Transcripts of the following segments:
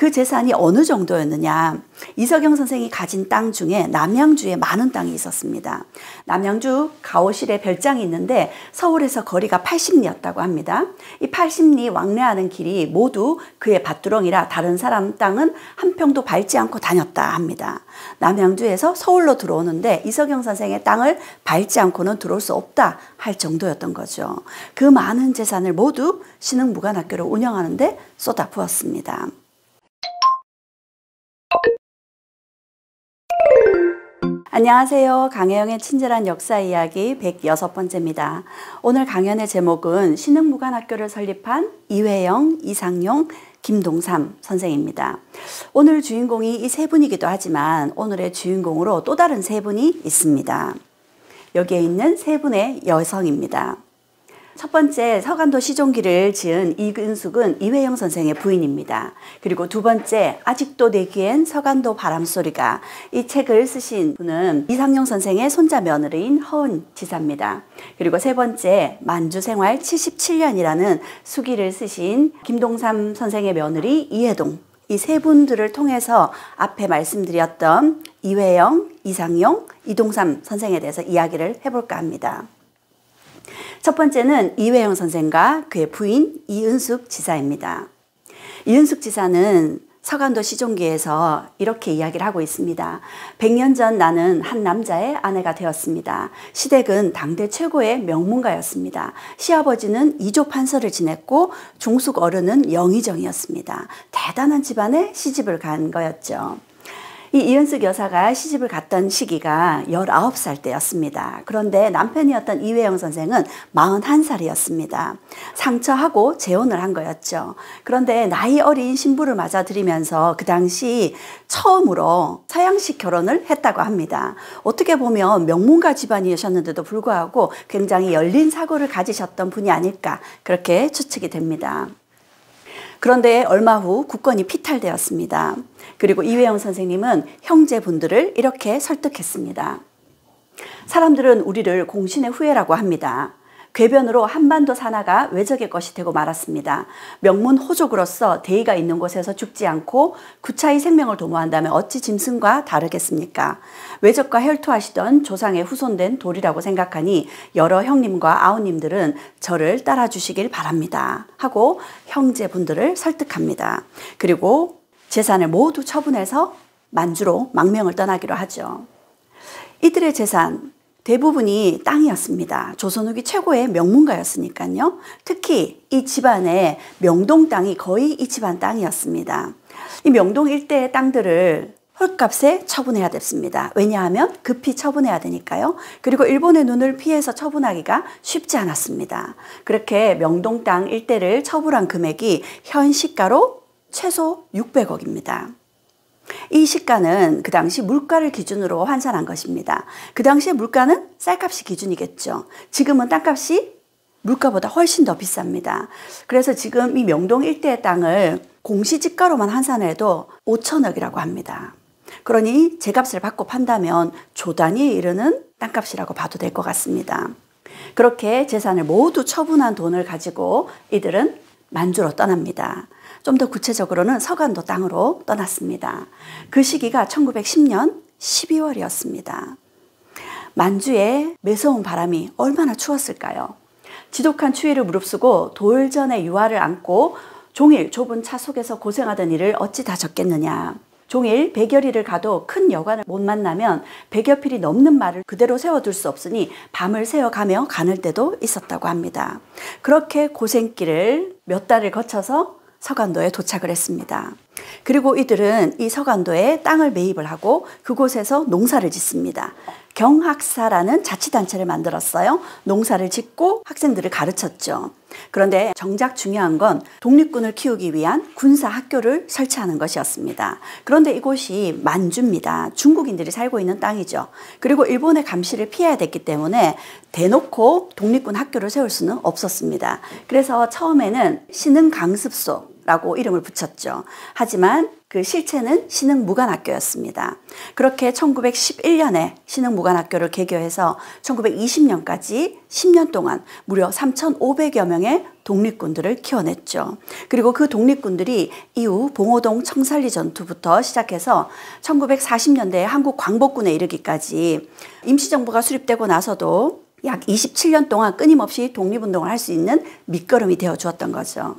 그 재산이 어느 정도였느냐. 이석영 선생이 가진 땅 중에 남양주에 많은 땅이 있었습니다. 남양주 가오실에 별장이 있는데 서울에서 거리가 80리였다고 합니다. 이 80리 왕래하는 길이 모두 그의 밭두렁이라 다른 사람 땅은 한 평도 밟지 않고 다녔다 합니다. 남양주에서 서울로 들어오는데 이석영 선생의 땅을 밟지 않고는 들어올 수 없다 할 정도였던 거죠. 그 많은 재산을 모두 신흥무관학교를 운영하는데 쏟아부었습니다. 안녕하세요. 강혜영의 친절한 역사 이야기 106번째입니다. 오늘 강연의 제목은 신흥무관학교를 설립한 이회영, 이상용, 김동삼 선생입니다. 오늘 주인공이 이 세 분이기도 하지만 오늘의 주인공으로 또 다른 세 분이 있습니다. 여기에 있는 세 분의 여성입니다. 첫 번째, 서간도 시종기를 지은 이은숙은 이회영 선생의 부인입니다. 그리고 두 번째, 아직도 내 귀엔 서간도 바람소리가, 이 책을 쓰신 분은 이상용 선생의 손자 며느리인 허은 지사입니다. 그리고 세 번째, 만주생활 77년이라는 수기를 쓰신 김동삼 선생의 며느리 이혜동, 이 세 분들을 통해서 앞에 말씀드렸던 이회영, 이상용, 이동삼 선생에 대해서 이야기를 해볼까 합니다. 첫 번째는 이회영 선생과 그의 부인 이은숙 지사입니다. 이은숙 지사는 서간도 시종기에서 이렇게 이야기를 하고 있습니다. 100년 전 나는 한 남자의 아내가 되었습니다. 시댁은 당대 최고의 명문가였습니다. 시아버지는 이조 판서를 지냈고 종숙 어른은 영의정이었습니다. 대단한 집안에 시집을 간 거였죠. 이 이은숙 여사가 시집을 갔던 시기가 19살 때였습니다. 그런데 남편이었던 이회영 선생은 41살이었습니다. 상처하고 재혼을 한 거였죠. 그런데 나이 어린 신부를 맞아들이면서 그 당시 처음으로 서양식 결혼을 했다고 합니다. 어떻게 보면 명문가 집안이셨는데도 불구하고 굉장히 열린 사고를 가지셨던 분이 아닐까 그렇게 추측이 됩니다. 그런데 얼마 후 국권이 피탈되었습니다. 그리고 이회영 선생님은 형제분들을 이렇게 설득했습니다. 사람들은 우리를 공신의 후예라고 합니다. 궤변으로 한반도 산하가 외적의 것이 되고 말았습니다. 명문 호족으로서 대의가 있는 곳에서 죽지 않고 구차히 생명을 도모한다면 어찌 짐승과 다르겠습니까? 외적과 혈투하시던 조상의 후손된 돌이라고 생각하니 여러 형님과 아우님들은 저를 따라주시길 바랍니다. 하고 형제분들을 설득합니다. 그리고 재산을 모두 처분해서 만주로 망명을 떠나기로 하죠. 이들의 재산 대부분이 땅이었습니다. 조선 후기 최고의 명문가였으니까요. 특히 이 집안의 명동 땅이 거의 이 집안 땅이었습니다. 이 명동 일대의 땅들을 헐값에 처분해야 됐습니다. 왜냐하면 급히 처분해야 되니까요. 그리고 일본의 눈을 피해서 처분하기가 쉽지 않았습니다. 그렇게 명동 땅 일대를 처분한 금액이 현 시가로 최소 600억입니다. 이 시가는 그 당시 물가를 기준으로 환산한 것입니다. 그 당시에 물가는 쌀값이 기준이겠죠. 지금은 땅값이 물가보다 훨씬 더 비쌉니다. 그래서 지금 이 명동 일대의 땅을 공시지가로만 환산해도 5천억이라고 합니다. 그러니 제값을 받고 판다면 조 단위에 이르는 땅값이라고 봐도 될 것 같습니다. 그렇게 재산을 모두 처분한 돈을 가지고 이들은 만주로 떠납니다. 좀 더 구체적으로는 서간도 땅으로 떠났습니다. 그 시기가 1910년 12월이었습니다. 만주에 매서운 바람이 얼마나 추웠을까요? 지독한 추위를 무릅쓰고 돌전의 유화를 안고 종일 좁은 차 속에서 고생하던 이를 어찌 다 적겠느냐. 종일 100여리를 가도 큰 여관을 못 만나면 100여 필이 넘는 말을 그대로 세워둘 수 없으니 밤을 새어가며 가는 때도 있었다고 합니다. 그렇게 고생길을 몇 달을 거쳐서 서간도에 도착을 했습니다. 그리고 이들은 이 서간도에 땅을 매입을 하고 그곳에서 농사를 짓습니다. 경학사라는 자치단체를 만들었어요. 농사를 짓고 학생들을 가르쳤죠. 그런데 정작 중요한 건 독립군을 키우기 위한 군사학교를 설치하는 것이었습니다. 그런데 이곳이 만주입니다. 중국인들이 살고 있는 땅이죠. 그리고 일본의 감시를 피해야 됐기 때문에 대놓고 독립군 학교를 세울 수는 없었습니다. 그래서 처음에는 신흥강습소라고 이름을 붙였죠. 하지만 그 실체는 신흥무관학교였습니다. 그렇게 1911년에 신흥무관학교를 개교해서 1920년까지 10년 동안 무려 3,500여 명의 독립군들을 키워냈죠. 그리고 그 독립군들이 이후 봉오동 청산리 전투부터 시작해서 1940년대 한국 광복군에 이르기까지 임시정부가 수립되고 나서도 약 27년 동안 끊임없이 독립운동을 할 수 있는 밑거름이 되어 주었던 거죠.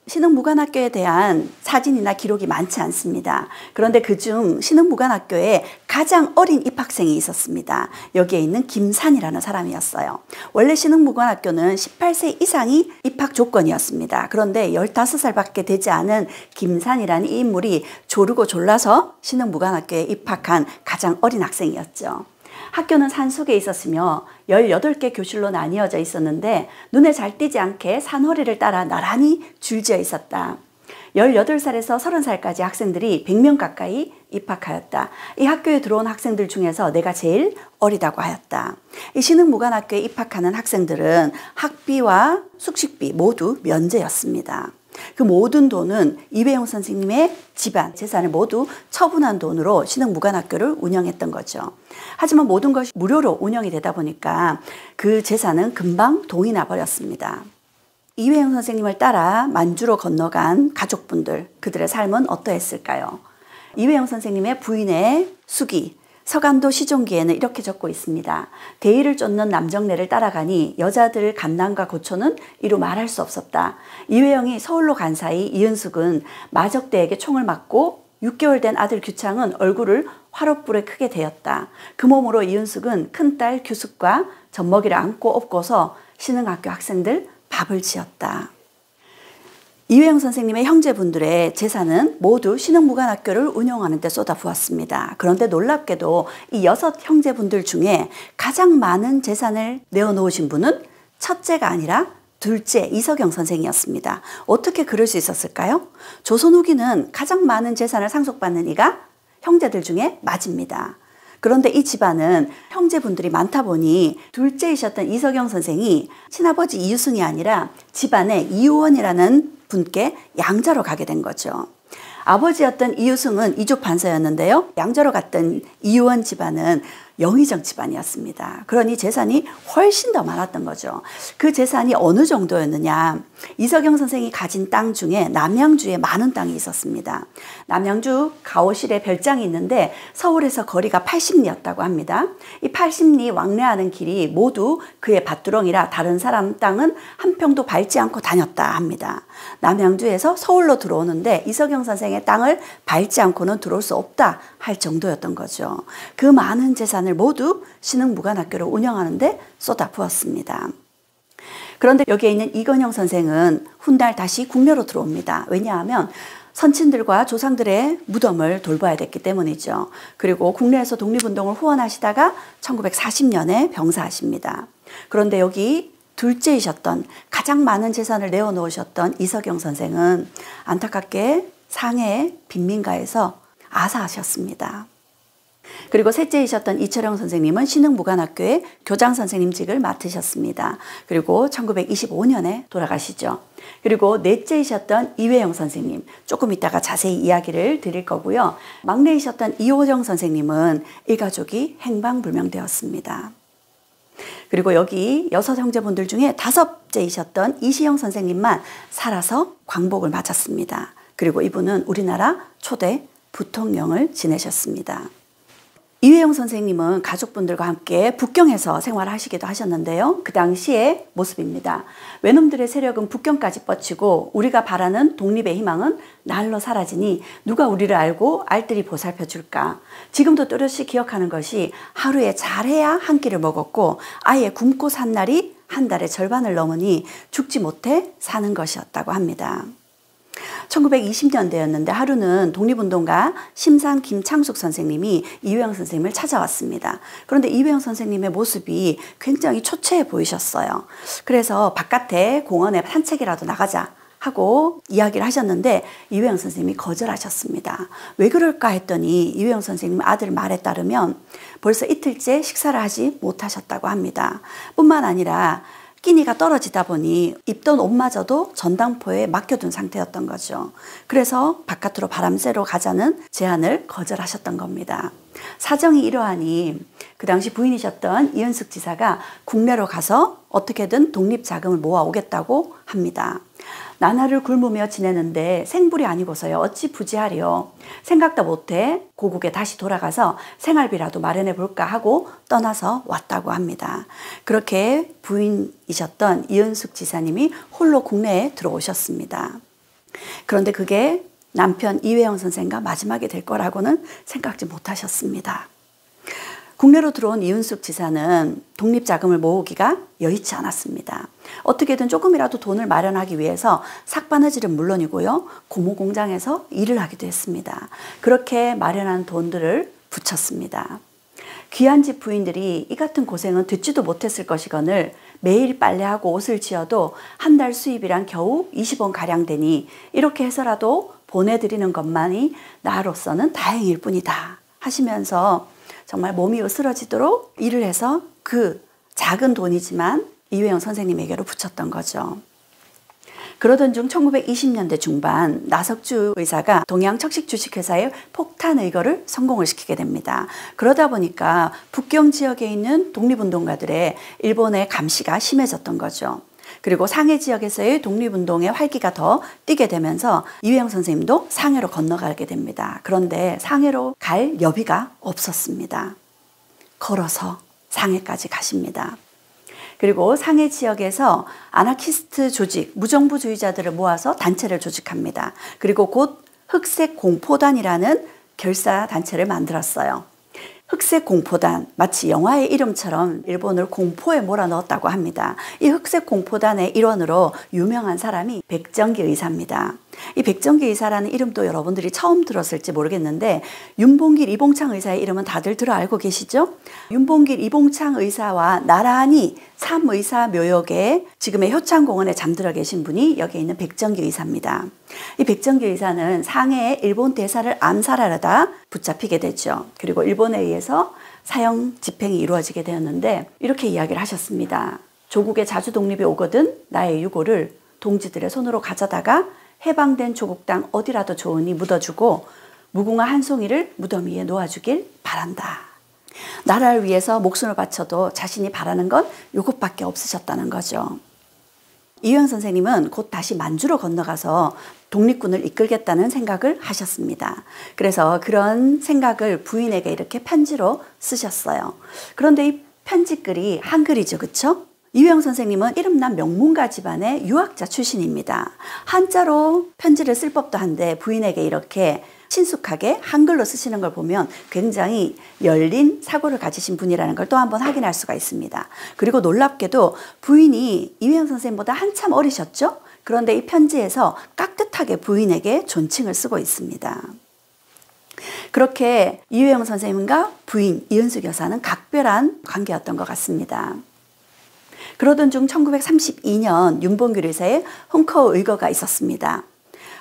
신흥무관학교에 대한 사진이나 기록이 많지 않습니다. 그런데 그중 신흥무관학교에 가장 어린 입학생이 있었습니다. 여기에 있는 김산이라는 사람이었어요. 원래 신흥무관학교는 18세 이상이 입학 조건이었습니다. 그런데 15살밖에 되지 않은 김산이라는 이 인물이 조르고 졸라서 신흥무관학교에 입학한 가장 어린 학생이었죠. 학교는 산속에 있었으며 18개 교실로 나뉘어져 있었는데 눈에 잘 띄지 않게 산허리를 따라 나란히 줄지어 있었다. 18살에서 30살까지 학생들이 100명 가까이 입학하였다. 이 학교에 들어온 학생들 중에서 내가 제일 어리다고 하였다. 이 신흥무관학교에 입학하는 학생들은 학비와 숙식비 모두 면제였습니다. 그 모든 돈은 이회영 선생님의 집안, 재산을 모두 처분한 돈으로 신흥무관학교를 운영했던 거죠. 하지만 모든 것이 무료로 운영이 되다 보니까 그 재산은 금방 동이 나버렸습니다. 이회영 선생님을 따라 만주로 건너간 가족분들, 그들의 삶은 어떠했을까요? 이회영 선생님의 부인의 수기, 서간도 시종기에는 이렇게 적고 있습니다. 대의를 쫓는 남정네를 따라가니 여자들 간난과 고초는 이루 말할 수 없었다. 이회영이 서울로 간 사이 이은숙은 마적대에게 총을 맞고 6개월 된 아들 규창은 얼굴을 화롯불에 크게 데였다. 그 몸으로 이은숙은 큰딸 규숙과 젖먹이를 안고 업고서 신흥학교 학생들 밥을 지었다. 이회영 선생님의 형제분들의 재산은 모두 신흥무관학교를 운영하는 데 쏟아부었습니다. 그런데 놀랍게도 이 6 형제분들 중에 가장 많은 재산을 내어놓으신 분은 첫째가 아니라 둘째 이석영 선생이었습니다. 어떻게 그럴 수 있었을까요? 조선 후기는 가장 많은 재산을 상속받는 이가 형제들 중에 맞입니다. 그런데 이 집안은 형제분들이 많다 보니 둘째이셨던 이석영 선생이 친아버지 이유승이 아니라 집안의 이우원이라는 분께 양자로 가게 된 거죠. 아버지였던 이유승은 이족 판서였는데요. 양자로 갔던 이우원 집안은 영의정 집안이었습니다. 그러니 재산이 훨씬 더 많았던 거죠. 그 재산이 어느 정도였느냐. 이석영 선생이 가진 땅 중에 남양주에 많은 땅이 있었습니다. 남양주 가오실에 별장이 있는데 서울에서 거리가 80리였다고 합니다. 이 80리 왕래하는 길이 모두 그의 밭두렁이라 다른 사람 땅은 한 평도 밟지 않고 다녔다 합니다. 남양주에서 서울로 들어오는데 이석영 선생의 땅을 밟지 않고는 들어올 수 없다 할 정도였던 거죠. 그 많은 재산을 모두 신흥무관학교를 운영하는데 쏟아부었습니다. 그런데 여기에 있는 이건영 선생은 훗날 다시 국내로 들어옵니다. 왜냐하면 선친들과 조상들의 무덤을 돌봐야 됐기 때문이죠. 그리고 국내에서 독립운동을 후원하시다가 1940년에 병사하십니다. 그런데 여기 둘째이셨던 가장 많은 재산을 내어놓으셨던 이석영 선생은 안타깝게 상해의 빈민가에서 아사하셨습니다. 그리고 셋째이셨던 이철영 선생님은 신흥무관학교의 교장 선생님직을 맡으셨습니다. 그리고 1925년에 돌아가시죠. 그리고 넷째이셨던 이회영 선생님, 조금 이따가 자세히 이야기를 드릴 거고요. 막내이셨던 이호정 선생님은 일가족이 행방불명되었습니다. 그리고 여기 6 형제분들 중에 5째이셨던 이시영 선생님만 살아서 광복을 맞았습니다. 그리고 이분은 우리나라 초대 부통령을 지내셨습니다. 이회영 선생님은 가족분들과 함께 북경에서 생활하시기도 하셨는데요. 그 당시의 모습입니다. 외놈들의 세력은 북경까지 뻗치고 우리가 바라는 독립의 희망은 날로 사라지니 누가 우리를 알고 알뜰히 보살펴 줄까. 지금도 또렷이 기억하는 것이 하루에 잘해야 한 끼를 먹었고 아예 굶고 산 날이 한 달의 절반을 넘으니 죽지 못해 사는 것이었다고 합니다. 1920년대였는데 하루는 독립운동가 심산 김창숙 선생님이 이회영 선생님을 찾아왔습니다. 그런데 이회영 선생님의 모습이 굉장히 초췌해 보이셨어요. 그래서 바깥에 공원에 산책이라도 나가자 하고 이야기를 하셨는데 이회영 선생님이 거절하셨습니다. 왜 그럴까 했더니 이회영 선생님 아들 말에 따르면 벌써 이틀째 식사를 하지 못하셨다고 합니다. 뿐만 아니라 끼니가 떨어지다 보니 입던 옷마저도 전당포에 맡겨둔 상태였던 거죠. 그래서 바깥으로 바람 쐬러 가자는 제안을 거절하셨던 겁니다. 사정이 이러하니 그 당시 부인이셨던 이은숙 지사가 국내로 가서 어떻게든 독립자금을 모아오겠다고 합니다. 나날을 굶으며 지내는데 생불이 아니고서야 어찌 부지하리요. 생각도 못해 고국에 다시 돌아가서 생활비라도 마련해 볼까 하고 떠나서 왔다고 합니다. 그렇게 부인이셨던 이은숙 지사님이 홀로 국내에 들어오셨습니다. 그런데 그게 남편 이회영 선생과 마지막이 될 거라고는 생각지 못하셨습니다. 국내로 들어온 이은숙 지사는 독립자금을 모으기가 여의치 않았습니다. 어떻게든 조금이라도 돈을 마련하기 위해서 삭바느질은 물론이고요. 고무 공장에서 일을 하기도 했습니다. 그렇게 마련한 돈들을 붙였습니다. 귀한 집 부인들이 이 같은 고생은 듣지도 못했을 것이거늘 매일 빨래하고 옷을 지어도 한 달 수입이란 겨우 20원가량 되니 이렇게 해서라도 보내드리는 것만이 나로서는 다행일 뿐이다 하시면서 정말 몸이 으스러지도록 일을 해서 그 작은 돈이지만 이회영 선생님에게로 붙였던 거죠. 그러던 중 1920년대 중반 나석주 의사가 동양척식 주식회사의 폭탄 의거를 성공을 시키게 됩니다. 그러다 보니까 북경 지역에 있는 독립운동가들의 일본의 감시가 심해졌던 거죠. 그리고 상해 지역에서의 독립운동의 활기가 더 뛰게 되면서 이회영 선생님도 상해로 건너가게 됩니다. 그런데 상해로 갈 여비가 없었습니다. 걸어서 상해까지 가십니다. 그리고 상해 지역에서 아나키스트 조직, 무정부주의자들을 모아서 단체를 조직합니다. 그리고 곧 흑색 공포단이라는 결사단체를 만들었어요. 흑색 공포단, 마치 영화의 이름처럼 일본을 공포에 몰아넣었다고 합니다. 이 흑색 공포단의 일원으로 유명한 사람이 백정기 의사입니다. 이 백정기 의사라는 이름도 여러분들이 처음 들었을지 모르겠는데 윤봉길, 이봉창 의사의 이름은 다들 들어 알고 계시죠? 윤봉길, 이봉창 의사와 나란히 삼의사 묘역에 지금의 효창공원에 잠들어 계신 분이 여기 있는 백정기 의사입니다. 이 백정기 의사는 상해의 일본 대사를 암살하려다 붙잡히게 되죠. 그리고 일본에 의해서 사형 집행이 이루어지게 되었는데 이렇게 이야기를 하셨습니다. 조국의 자주 독립이 오거든 나의 유고를 동지들의 손으로 가져다가 해방된 조국 땅 어디라도 좋으니 묻어주고 무궁화 한 송이를 무덤 위에 놓아주길 바란다. 나라를 위해서 목숨을 바쳐도 자신이 바라는 건 이것밖에 없으셨다는 거죠. 이회영 선생님은 곧 다시 만주로 건너가서 독립군을 이끌겠다는 생각을 하셨습니다. 그래서 그런 생각을 부인에게 이렇게 편지로 쓰셨어요. 그런데 이 편지글이 한글이죠, 그렇죠? 이회영 선생님은 이름난 명문가 집안의 유학자 출신입니다. 한자로 편지를 쓸 법도 한데 부인에게 이렇게 친숙하게 한글로 쓰시는 걸 보면 굉장히 열린 사고를 가지신 분이라는 걸 또 한번 확인할 수가 있습니다. 그리고 놀랍게도 부인이 이회영 선생님보다 한참 어리셨죠? 그런데 이 편지에서 깍듯하게 부인에게 존칭을 쓰고 있습니다. 그렇게 이회영 선생님과 부인 이은숙 여사는 각별한 관계였던 것 같습니다. 그러던 중 1932년 윤봉길 의사의 홍커우 의거가 있었습니다.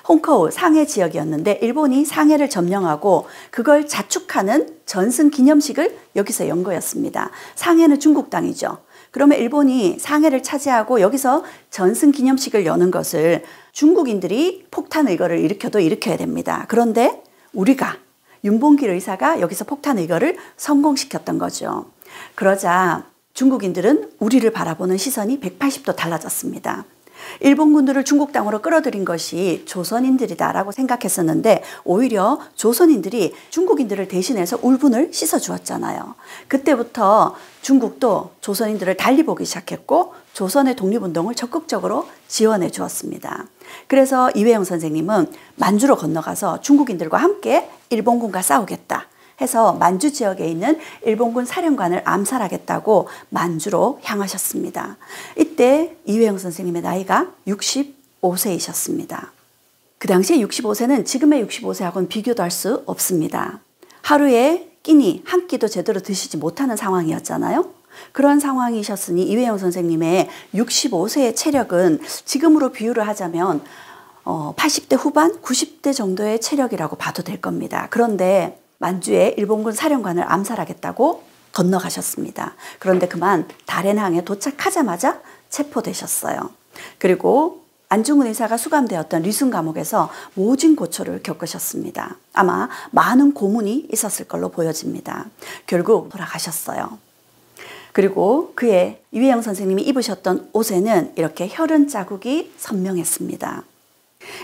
홍커우 상해 지역이었는데 일본이 상해를 점령하고 그걸 자축하는 전승 기념식을 여기서 연 거였습니다. 상해는 중국 땅이죠. 그러면 일본이 상해를 차지하고 여기서 전승 기념식을 여는 것을 중국인들이 폭탄 의거를 일으켜도 일으켜야 됩니다. 그런데 우리가 윤봉길 의사가 여기서 폭탄 의거를 성공시켰던 거죠. 그러자 중국인들은 우리를 바라보는 시선이 180도 달라졌습니다. 일본군들을 중국 땅으로 끌어들인 것이 조선인들이다라고 생각했었는데 오히려 조선인들이 중국인들을 대신해서 울분을 씻어주었잖아요. 그때부터 중국도 조선인들을 달리 보기 시작했고 조선의 독립운동을 적극적으로 지원해 주었습니다. 그래서 이회영 선생님은 만주로 건너가서 중국인들과 함께 일본군과 싸우겠다 해서 만주 지역에 있는 일본군 사령관을 암살하겠다고 만주로 향하셨습니다. 이때 이회영 선생님의 나이가 65세이셨습니다. 그 당시에 65세는 지금의 65세하고는 비교도 할 수 없습니다. 하루에 끼니 한 끼도 제대로 드시지 못하는 상황이었잖아요. 그런 상황이셨으니 이회영 선생님의 65세의 체력은 지금으로 비유를 하자면 80대 후반, 90대 정도의 체력이라고 봐도 될 겁니다. 그런데 만주에 일본군 사령관을 암살하겠다고 건너가셨습니다. 그런데 그만 다롄항에 도착하자마자 체포되셨어요. 그리고 안중근 의사가 수감되었던 리순 감옥에서 모진 고초를 겪으셨습니다. 아마 많은 고문이 있었을 걸로 보여집니다. 결국 돌아가셨어요. 그리고 그의 이회영 선생님이 입으셨던 옷에는 이렇게 혈흔 자국이 선명했습니다.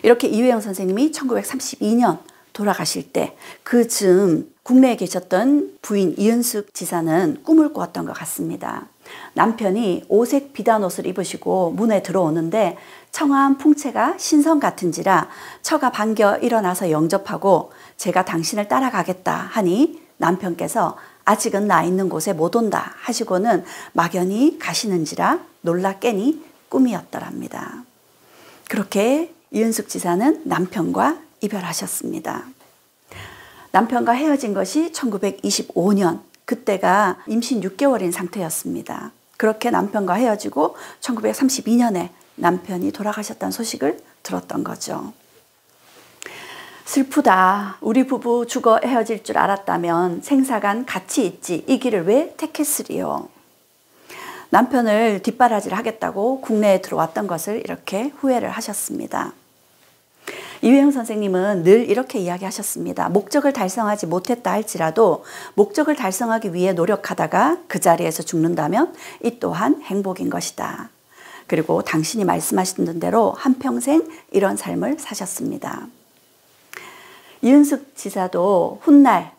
이렇게 이회영 선생님이 1932년 돌아가실 때 그 즈음 국내에 계셨던 부인 이은숙 지사는 꿈을 꾸었던 것 같습니다. 남편이 오색 비단 옷을 입으시고 문에 들어오는데 청아한 풍채가 신선 같은지라 처가 반겨 일어나서 영접하고 제가 당신을 따라가겠다 하니 남편께서 아직은 나 있는 곳에 못 온다 하시고는 막연히 가시는지라 놀라 깨니 꿈이었더랍니다. 그렇게 이은숙 지사는 남편과 이별하셨습니다. 남편과 헤어진 것이 1925년, 그때가 임신 6개월인 상태였습니다. 그렇게 남편과 헤어지고 1932년에 남편이 돌아가셨다는 소식을 들었던 거죠. 슬프다. 우리 부부 죽어 헤어질 줄 알았다면 생사간 같이 있지 이 길을 왜 택했으리요. 남편을 뒷바라지를 하겠다고 국내에 들어왔던 것을 이렇게 후회를 하셨습니다. 이회영 선생님은 늘 이렇게 이야기하셨습니다. 목적을 달성하지 못했다 할지라도 목적을 달성하기 위해 노력하다가 그 자리에서 죽는다면 이 또한 행복인 것이다. 그리고 당신이 말씀하신 대로 한평생 이런 삶을 사셨습니다. 이은숙 지사도 훗날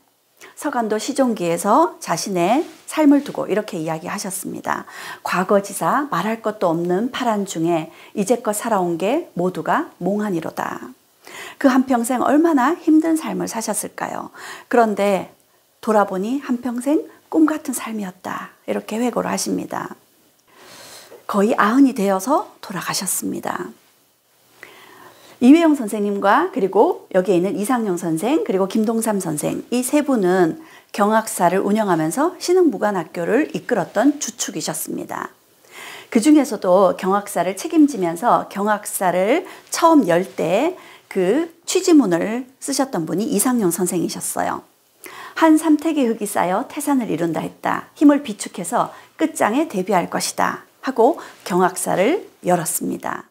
서간도 시종기에서 자신의 삶을 두고 이렇게 이야기하셨습니다. 과거지사 말할 것도 없는 파란 중에 이제껏 살아온 게 모두가 몽환이로다. 그 한평생 얼마나 힘든 삶을 사셨을까요? 그런데 돌아보니 한평생 꿈 같은 삶이었다. 이렇게 회고를 하십니다. 거의 90이 되어서 돌아가셨습니다. 이회영 선생님과 그리고 여기에 있는 이상용 선생 그리고 김동삼 선생 이 세 분은 경학사를 운영하면서 신흥무관학교를 이끌었던 주축이셨습니다. 그 중에서도 경학사를 책임지면서 경학사를 처음 열 때 그 취지문을 쓰셨던 분이 이상용 선생이셨어요. 한 삼택의 흙이 쌓여 태산을 이룬다 했다. 힘을 비축해서 끝장에 대비할 것이다. 하고 경학사를 열었습니다.